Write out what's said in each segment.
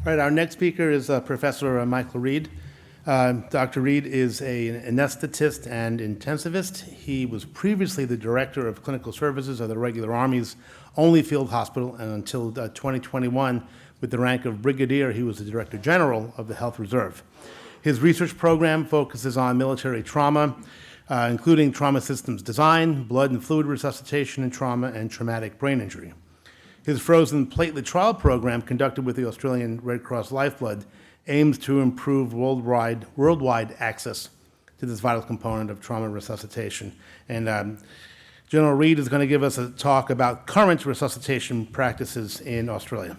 All right, our next speaker is Professor Micheal Reade. Dr. Reade is an anesthetist and intensivist. He was previously the Director of Clinical Services of the Regular Army's only field hospital, and until 2021, with the rank of Brigadier, he was the Director General of the Health Reserve. His research program focuses on military trauma, including trauma systems design, blood and fluid resuscitation in trauma, and traumatic brain injury. His frozen platelet trial program, conducted with the Australian Red Cross Lifeblood, aims to improve worldwide access to this vital component of trauma resuscitation. And General Reade is going to give us a talk about current resuscitation practices in Australia.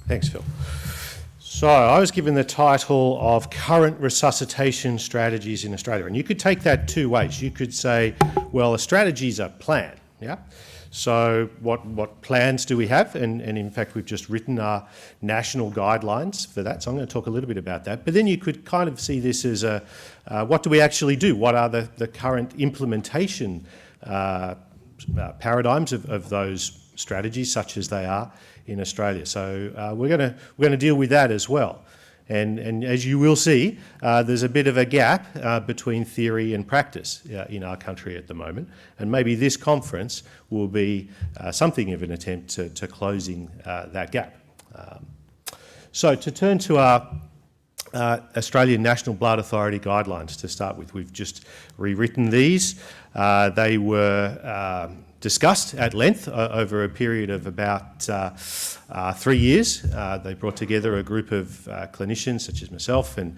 Thanks, Phil. So I was given the title of Current Resuscitation Strategies in Australia, and you could take that two ways. You could say, well, a strategy is a plan, yeah? So what plans do we have? And in fact, we've just written our national guidelines for that, so I'm going to talk a little bit about that. But then you could kind of see this as what do we actually do? What are the current implementation paradigms of those strategies, such as they are in Australia? So we're going to deal with that as well. And as you will see, there's a bit of a gap between theory and practice in our country at the moment. And maybe this conference will be something of an attempt to closing that gap. So to turn to our Australian National Blood Authority guidelines to start with, we've just rewritten these. They were discussed at length over a period of about 3 years. They brought together a group of clinicians such as myself and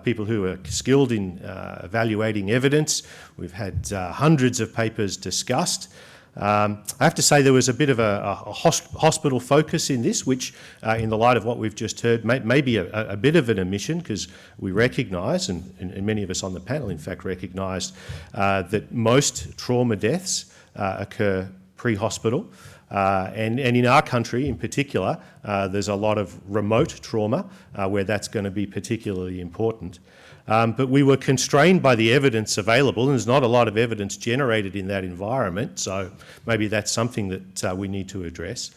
people who are skilled in evaluating evidence. We've had hundreds of papers discussed. I have to say there was a bit of a hospital focus in this, which in the light of what we've just heard may be a bit of an omission, because we recognise, and many of us on the panel in fact recognised, that most trauma deaths occur pre-hospital, and in our country in particular there's a lot of remote trauma where that's going to be particularly important. But we were constrained by the evidence available, and there's not a lot of evidence generated in that environment, so maybe that's something that we need to address.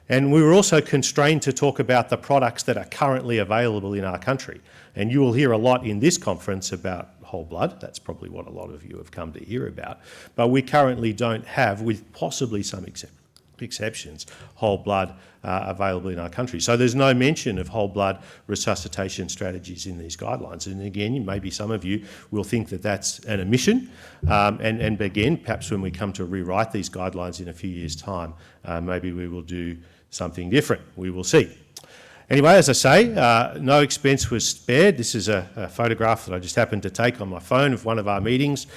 And we were also constrained to talk about the products that are currently available in our country. And you will hear a lot in this conference about whole blood. That's probably what a lot of you have come to hear about. But we currently don't have, with possibly some exceptions, whole blood available in our country. So there's no mention of whole blood resuscitation strategies in these guidelines. And again, maybe some of you will think that that's an omission. And again, perhaps when we come to rewrite these guidelines in a few years' time, maybe we will do something different. We will see. Anyway, as I say, no expense was spared. This is a photograph that I just happened to take on my phone of one of our meetings.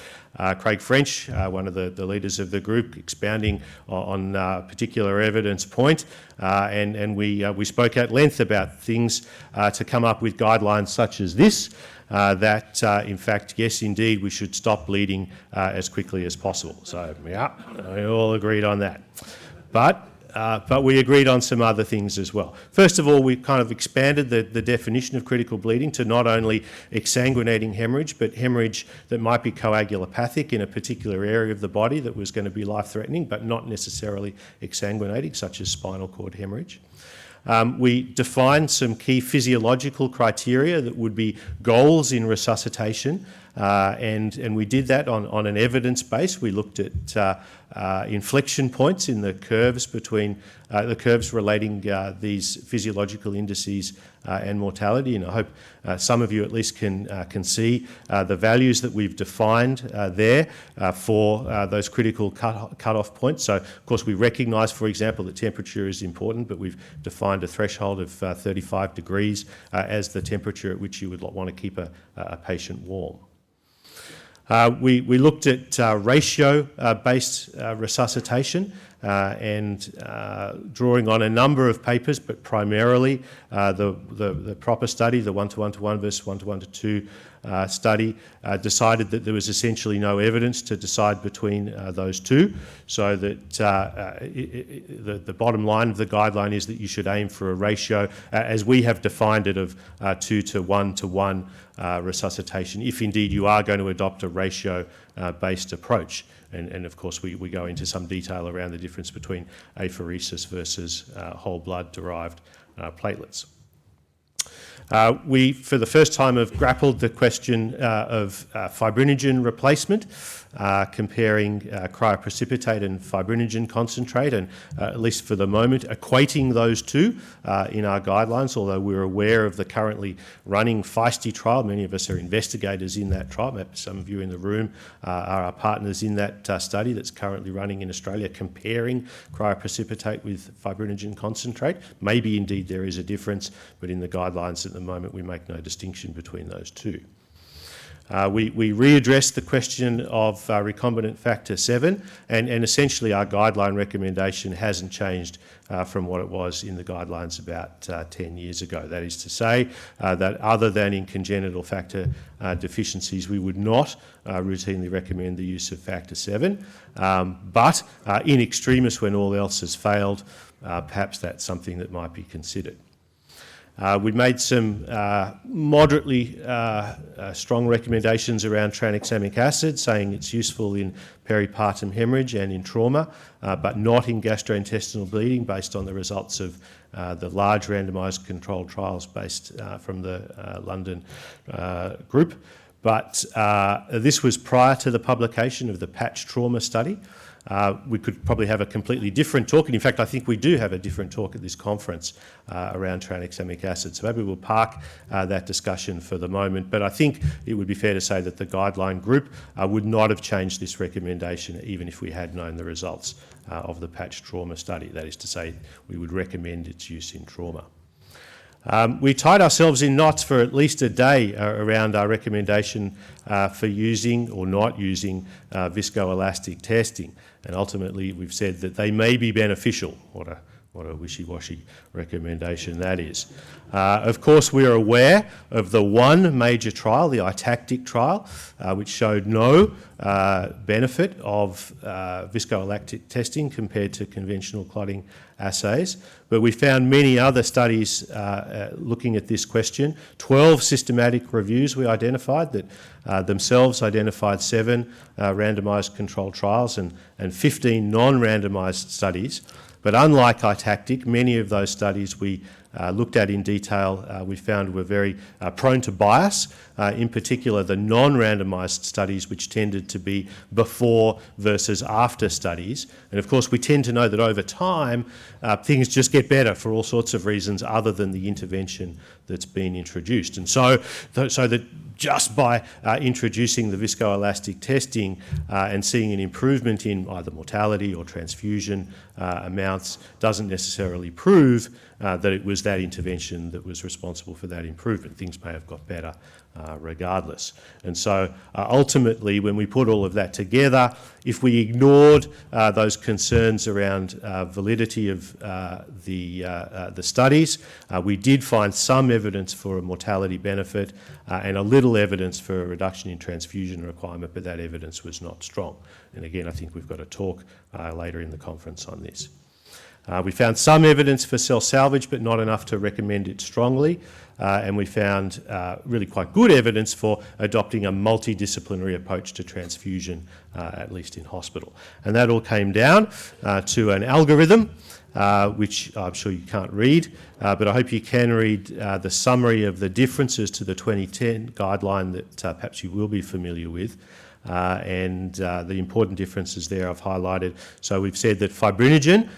Craig French, one of the leaders of the group, expounding on a particular evidence point, and we spoke at length about things to come up with guidelines such as this, that in fact, yes, indeed, we should stop bleeding as quickly as possible. So yeah, we all agreed on that. But we agreed on some other things as well. First of all, we kind of expanded the definition of critical bleeding to not only exsanguinating hemorrhage, but hemorrhage that might be coagulopathic in a particular area of the body that was going to be life-threatening, but not necessarily exsanguinating, such as spinal cord hemorrhage. We defined some key physiological criteria that would be goals in resuscitation, and we did that on an evidence base. We looked at inflection points in the curves between the curves relating these physiological indices and mortality, and I hope some of you at least can see the values that we've defined there for those critical cut-off points. So of course we recognise, for example, that temperature is important, but we've defined a threshold of 35 degrees as the temperature at which you would want to keep a patient warm. We looked at ratio-based resuscitation and drawing on a number of papers, but primarily the proper study, the 1:1:1 versus 1:1:2 study, decided that there was essentially no evidence to decide between those two, so that the bottom line of the guideline is that you should aim for a ratio, as we have defined it, of 2 to 1 to 1 resuscitation, if indeed you are going to adopt a ratio-based approach. and of course we go into some detail around the difference between apheresis versus whole blood derived platelets. We, for the first time, have grappled the question of fibrinogen replacement, comparing cryoprecipitate and fibrinogen concentrate, and at least for the moment, equating those two in our guidelines, although we're aware of the currently running feisty trial. Many of us are investigators in that trial. Maybe some of you in the room are our partners in that study that's currently running in Australia, comparing cryoprecipitate with fibrinogen concentrate. Maybe indeed there is a difference, but in the guidelines at the moment we make no distinction between those two. We readdressed the question of recombinant factor 7, and essentially our guideline recommendation hasn't changed from what it was in the guidelines about 10 years ago. That is to say that other than in congenital factor deficiencies, we would not routinely recommend the use of factor 7, but in extremis, when all else has failed, perhaps that's something that might be considered. We made some moderately strong recommendations around tranexamic acid, saying it's useful in peripartum hemorrhage and in trauma, but not in gastrointestinal bleeding, based on the results of the large randomised controlled trials based from the London group. But this was prior to the publication of the patch trauma study. We could probably have a completely different talk, and in fact I think we do have a different talk at this conference around tranexamic acid, so maybe we'll park that discussion for the moment, but I think it would be fair to say that the guideline group would not have changed this recommendation even if we had known the results of the patch trauma study. That is to say, we would recommend its use in trauma. We tied ourselves in knots for at least a day around our recommendation for using or not using viscoelastic testing, and ultimately we've said that they may be beneficial. What a wishy-washy recommendation that is. Of course, we are aware of the one major trial, the itactic trial, which showed no benefit of viscoelastic testing compared to conventional clotting assays, but we found many other studies looking at this question. 12 systematic reviews we identified that themselves identified 7 randomised controlled trials and 15 non-randomised studies. But unlike itactic, many of those studies we looked at in detail, we found were very prone to bias, in particular the non-randomised studies, which tended to be before versus after studies. And of course we tend to know that over time things just get better for all sorts of reasons other than the intervention that's been introduced. And so that just by introducing the viscoelastic testing and seeing an improvement in either mortality or transfusion amounts doesn't necessarily prove that it was that intervention that was responsible for that improvement. Things may have got better regardless. And so ultimately, when we put all of that together, if we ignored those concerns around validity of the studies, we did find some evidence for a mortality benefit and a little evidence for a reduction in transfusion requirement, but that evidence was not strong. And again, I think we've got a talk later in the conference on this. We found some evidence for cell salvage, but not enough to recommend it strongly. And we found really quite good evidence for adopting a multidisciplinary approach to transfusion, at least in hospital. And that all came down to an algorithm, which I'm sure you can't read, but I hope you can read the summary of the differences to the 2010 guideline that perhaps you will be familiar with. And the important differences there I've highlighted. So we've said that fibrinogen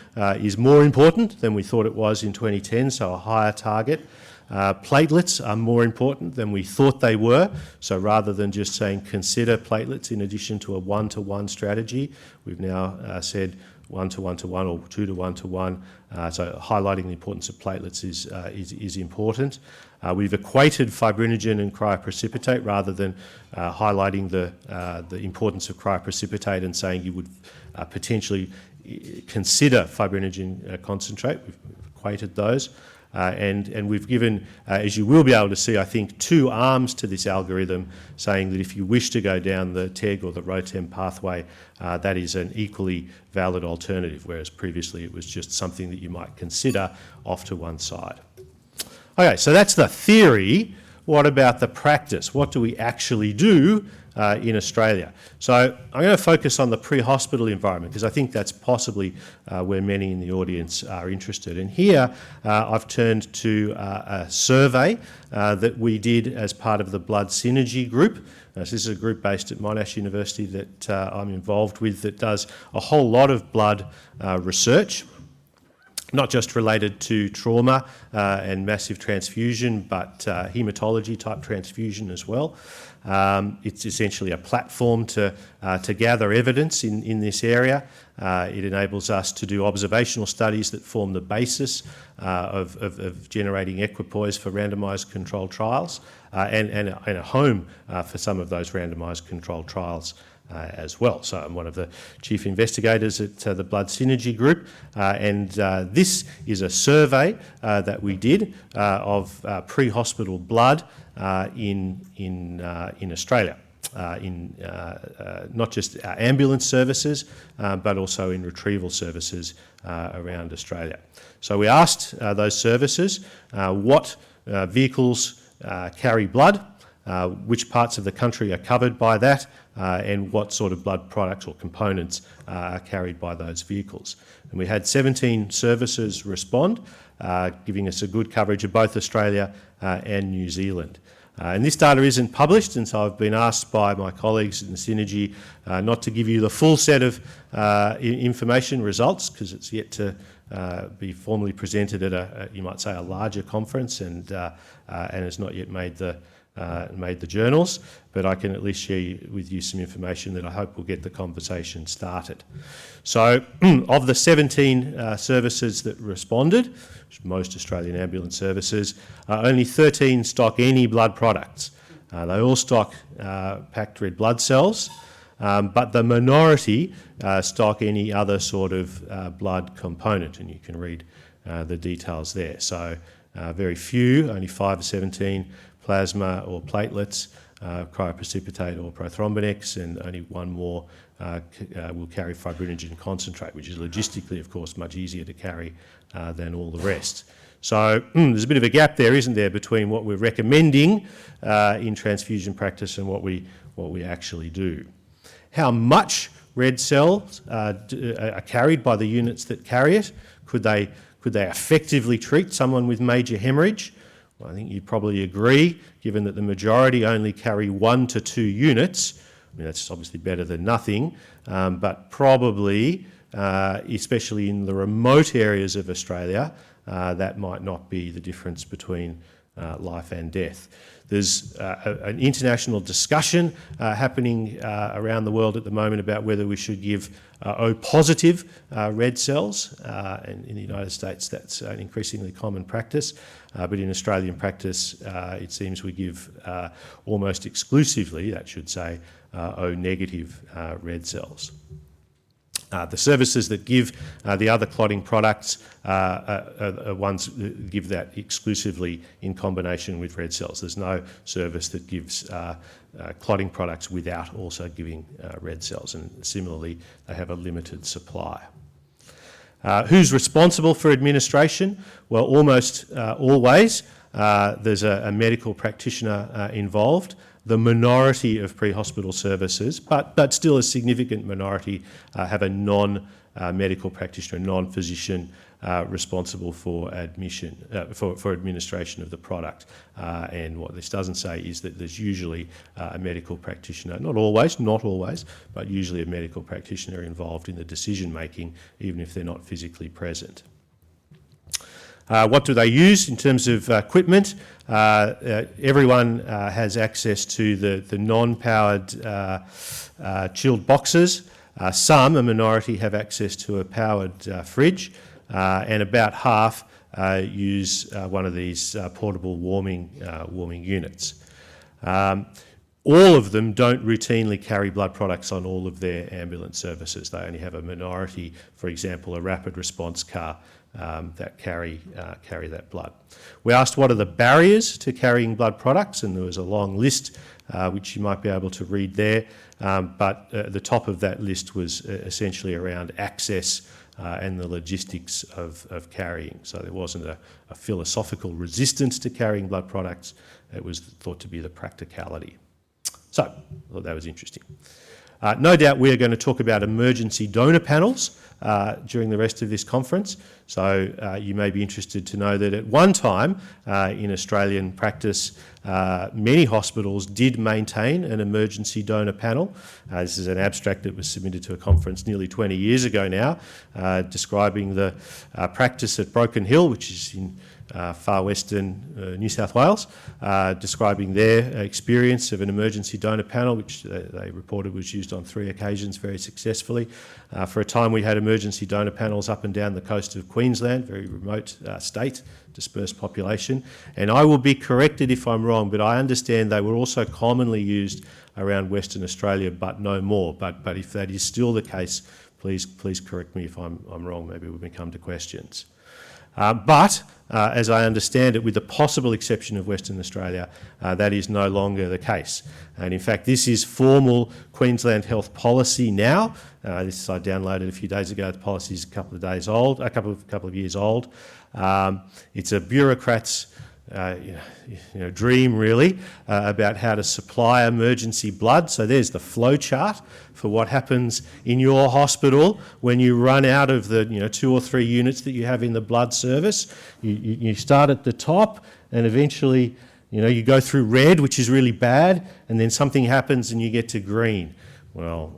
is more important than we thought it was in 2010, so a higher target. Platelets are more important than we thought they were, so rather than just saying consider platelets in addition to a one-to-one strategy, we've now said 1-to-1-to-1 or 2-to-1-to-1, so highlighting the importance of platelets is important. We've equated fibrinogen and cryoprecipitate rather than highlighting the importance of cryoprecipitate and saying you would potentially consider fibrinogen concentrate. We've equated those. And we've given, as you will be able to see, I think, 2 arms to this algorithm, saying that if you wish to go down the TEG or the ROTEM pathway, that is an equally valid alternative, whereas previously it was just something that you might consider off to one side. Okay, so that's the theory. What about the practice? What do we actually do in Australia. So I'm going to focus on the pre-hospital environment because I think that's possibly where many in the audience are interested. And here I've turned to a survey that we did as part of the Blood Synergy group. So this is a group based at Monash University that I'm involved with that does a whole lot of blood research, not just related to trauma and massive transfusion, but haematology type transfusion as well. It's essentially a platform to gather evidence in this area. It enables us to do observational studies that form the basis of generating equipoise for randomised controlled trials and a home for some of those randomised controlled trials as well. So I'm one of the chief investigators at the Blood Synergy group, and this is a survey that we did of pre-hospital blood in Australia. In not just ambulance services, but also in retrieval services around Australia. So we asked those services what vehicles carry blood, which parts of the country are covered by that, and what sort of blood products or components are carried by those vehicles. And we had 17 services respond, giving us a good coverage of both Australia and New Zealand. And this data isn't published, and so I've been asked by my colleagues in the Synergy not to give you the full set of information results because it's yet to be formally presented at you might say, a larger conference, and has not yet made the journals. But I can at least share with you some information that I hope will get the conversation started. So, of the 17 services that responded, most Australian ambulance services, only 13 stock any blood products. They all stock packed red blood cells, but the minority stock any other sort of blood component, and you can read the details there. So very few, only 5 of 17, plasma or platelets, cryoprecipitate or prothrombinetics, and only one more will carry fibrinogen concentrate, which is logistically, of course, much easier to carry than all the rest. So there's a bit of a gap there, isn't there, between what we're recommending in transfusion practice and what we actually do. How much red cells are carried by the units that carry it? Could they effectively treat someone with major hemorrhage? Well, I think you'd probably agree, given that the majority only carry 1 to 2 units. I mean, that's obviously better than nothing, but probably, especially in the remote areas of Australia, that might not be the difference between life and death. There's an international discussion happening around the world at the moment about whether we should give O-positive red cells. And in the United States, that's an increasingly common practice. But in Australian practice, it seems we give almost exclusively, that should say, O-negative red cells. The services that give the other clotting products are ones that give that exclusively in combination with red cells. There's no service that gives clotting products without also giving red cells, and similarly they have a limited supply. Who's responsible for administration? Well, almost always there's a medical practitioner involved. The minority of pre-hospital services, but still a significant minority, have a non-medical practitioner, non-physician responsible for admission, for administration of the product. And what this doesn't say is that there's usually a medical practitioner, not always, but usually a medical practitioner involved in the decision making, even if they're not physically present. What do they use in terms of equipment? Everyone has access to the non-powered chilled boxes. Some, a minority, have access to a powered fridge, and about half use one of these portable warming units. All of them don't routinely carry blood products on all of their ambulance services. They only have a minority, for example, a rapid response car that carry that blood. We asked what are the barriers to carrying blood products, and there was a long list which you might be able to read there, but the top of that list was essentially around access and the logistics of carrying. So there wasn't a philosophical resistance to carrying blood products, it was thought to be the practicality. So So I thought that was interesting. No doubt we are going to talk about emergency donor panels during the rest of this conference. So you may be interested to know that at one time in Australian practice, many hospitals did maintain an emergency donor panel. This is an abstract that was submitted to a conference nearly 20 years ago now, describing the practice at Broken Hill, which is in far western New South Wales, describing their experience of an emergency donor panel, which they reported was used on 3 occasions very successfully. For a time we had emergency donor panels up and down the coast of Queensland, very remote state, dispersed population. And I will be corrected if I'm wrong, but I understand they were also commonly used around Western Australia, but no more. But if that is still the case, please correct me if I'm wrong. Maybe we can come to questions. As I understand it, with the possible exception of Western Australia, that is no longer the case. And in fact, this is formal Queensland health policy now. This I downloaded a few days ago. The policy is a couple of years old. It's a bureaucrat's dream, really, about how to supply emergency blood. So there's the flow chart for what happens in your hospital when you run out of the 2 or 3 units that you have in the blood service. You start at the top, and eventually you go through red, which is really bad, and then something happens and you get to green. Well,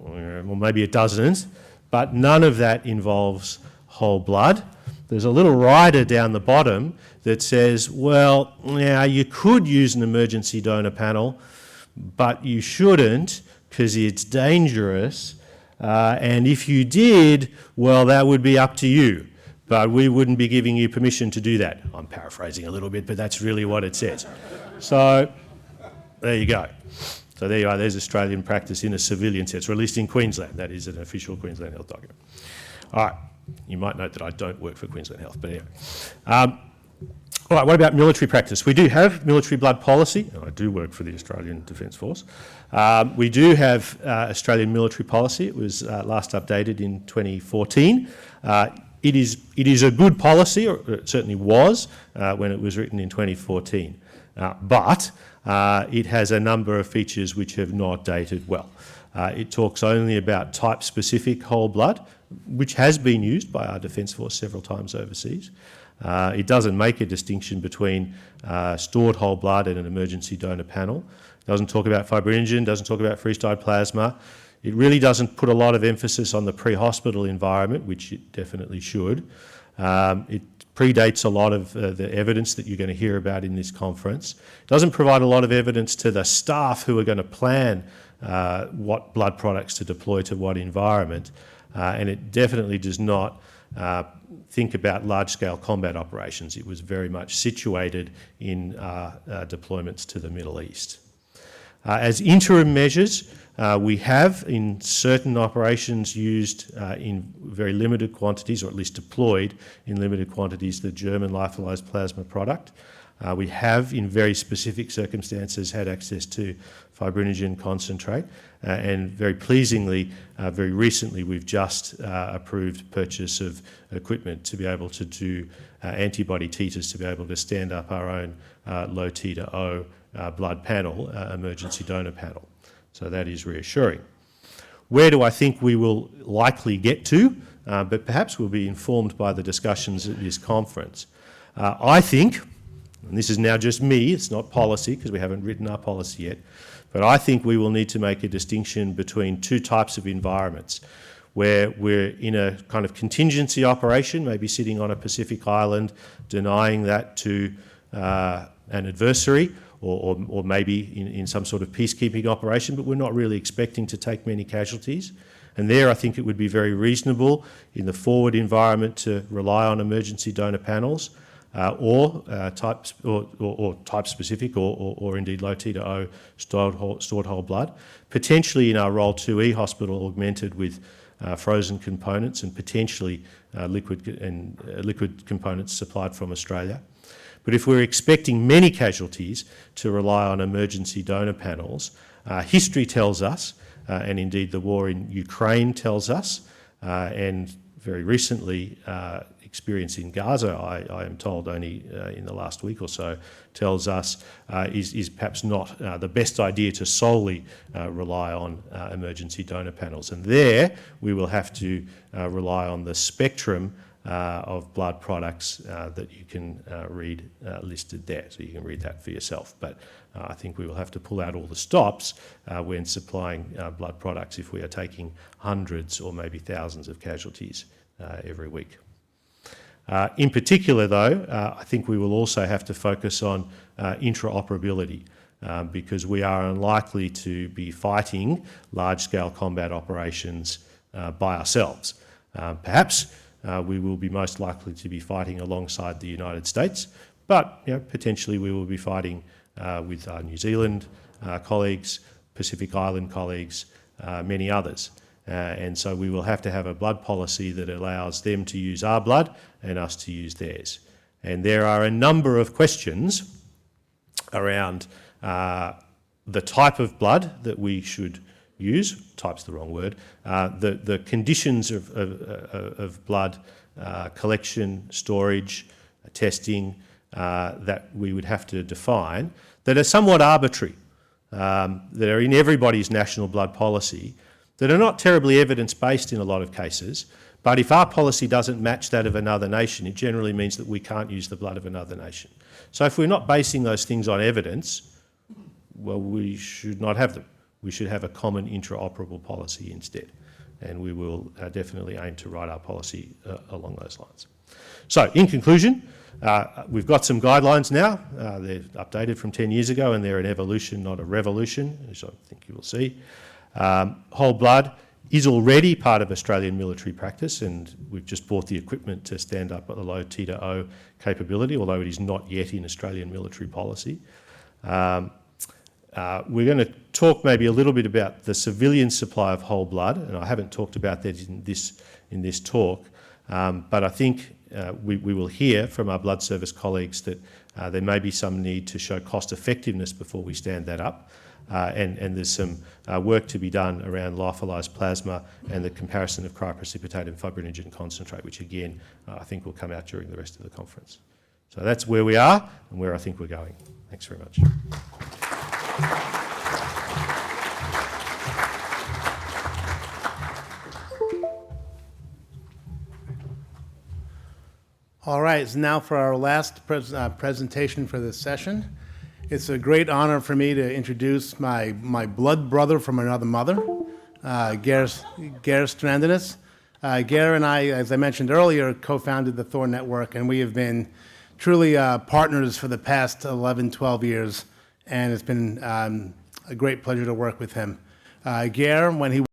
maybe it doesn't, but none of that involves whole blood. There's a little rider down the bottom that says, well, yeah, you could use an emergency donor panel, but you shouldn't because it's dangerous. And if you did, well, that would be up to you. But we wouldn't be giving you permission to do that. I'm paraphrasing a little bit, but that's really what it says. So there you go. So there you are. There's Australian practice in a civilian sense, or at least in Queensland. That is an official Queensland Health document. All right. You might note that I don't work for Queensland Health, but anyway. All right, what about military practice? We do have military blood policy. I do work for the Australian Defence Force. We do have Australian military policy. It was last updated in 2014. It is a good policy, or it certainly was when it was written in 2014. But it has a number of features which have not dated well. It talks only about type-specific whole blood, which has been used by our Defence Force several times overseas. It doesn't make a distinction between stored whole blood and an emergency donor panel. It doesn't talk about fibrinogen, doesn't talk about freeze-dried plasma. It really doesn't put a lot of emphasis on the pre-hospital environment, which it definitely should. It predates a lot of the evidence that you're going to hear about in this conference. It doesn't provide a lot of evidence to the staff who are going to plan what blood products to deploy to what environment. And it definitely does not think about large-scale combat operations. It was very much situated in deployments to the Middle East. As interim measures, we have in certain operations used in very limited quantities, or at least deployed in limited quantities, the German lyophilized plasma product. We have, in very specific circumstances, had access to fibrinogen concentrate, and very pleasingly, very recently, we've just approved purchase of equipment to be able to do antibody titers, to be able to stand up our own low titer O blood panel, emergency donor panel. So that is reassuring. Where do I think we will likely get to? But perhaps we'll be informed by the discussions at this conference. I think, and this is now just me, it's not policy because we haven't written our policy yet, but I think we will need to make a distinction between 2 types of environments where we're in a kind of contingency operation, maybe sitting on a Pacific island, denying that to an adversary, or maybe in some sort of peacekeeping operation, but we're not really expecting to take many casualties. And there I think it would be very reasonable in the forward environment to rely on emergency donor panels, or type-specific, or indeed low titer O stored whole blood, potentially in our Role 2E hospital augmented with frozen components and potentially liquid components supplied from Australia. But if we're expecting many casualties to rely on emergency donor panels, history tells us, and indeed the war in Ukraine tells us, and very recently experience in Gaza, I am told only in the last week or so, tells us is perhaps not the best idea to solely rely on emergency donor panels. And there we will have to rely on the spectrum of blood products that you can read listed there. So you can read that for yourself. But I think we will have to pull out all the stops when supplying blood products if we are taking hundreds or maybe thousands of casualties every week. In particular, though, I think we will also have to focus on interoperability because we are unlikely to be fighting large-scale combat operations by ourselves. Perhaps we will be most likely to be fighting alongside the United States, but potentially we will be fighting with our New Zealand colleagues, Pacific Island colleagues, many others. And so we will have to have a blood policy that allows them to use our blood and us to use theirs. And there are a number of questions around the type of blood that we should use, type's the wrong word, the conditions of blood collection, storage, testing that we would have to define that are somewhat arbitrary, that are in everybody's national blood policy, that are not terribly evidence-based in a lot of cases, but if our policy doesn't match that of another nation, it generally means that we can't use the blood of another nation. So if we're not basing those things on evidence, well, we should not have them. We should have a common interoperable policy instead, and we will definitely aim to write our policy along those lines. So, in conclusion, we've got some guidelines now. They're updated from 10 years ago, and they're an evolution, not a revolution, as I think you will see. Whole blood is already part of Australian military practice, and we've just bought the equipment to stand up at the low T-O capability, although it is not yet in Australian military policy. We're going to talk maybe a little bit about the civilian supply of whole blood, and I haven't talked about that in this talk, but I think we will hear from our blood service colleagues that there may be some need to show cost effectiveness before we stand that up, and there's some work to be done around lyophilized plasma and the comparison of cryoprecipitate and fibrinogen concentrate, which again I think will come out during the rest of the conference. So that's where we are and where I think we're going. Thanks very much. All right, so now for our last presentation for this session. It's a great honor for me to introduce my blood brother from another mother, Ger Strandenis. Ger and I, as I mentioned earlier, co-founded the THOR network, and we have been truly partners for the past 11, 12 years, and it's been a great pleasure to work with him. Ger, when he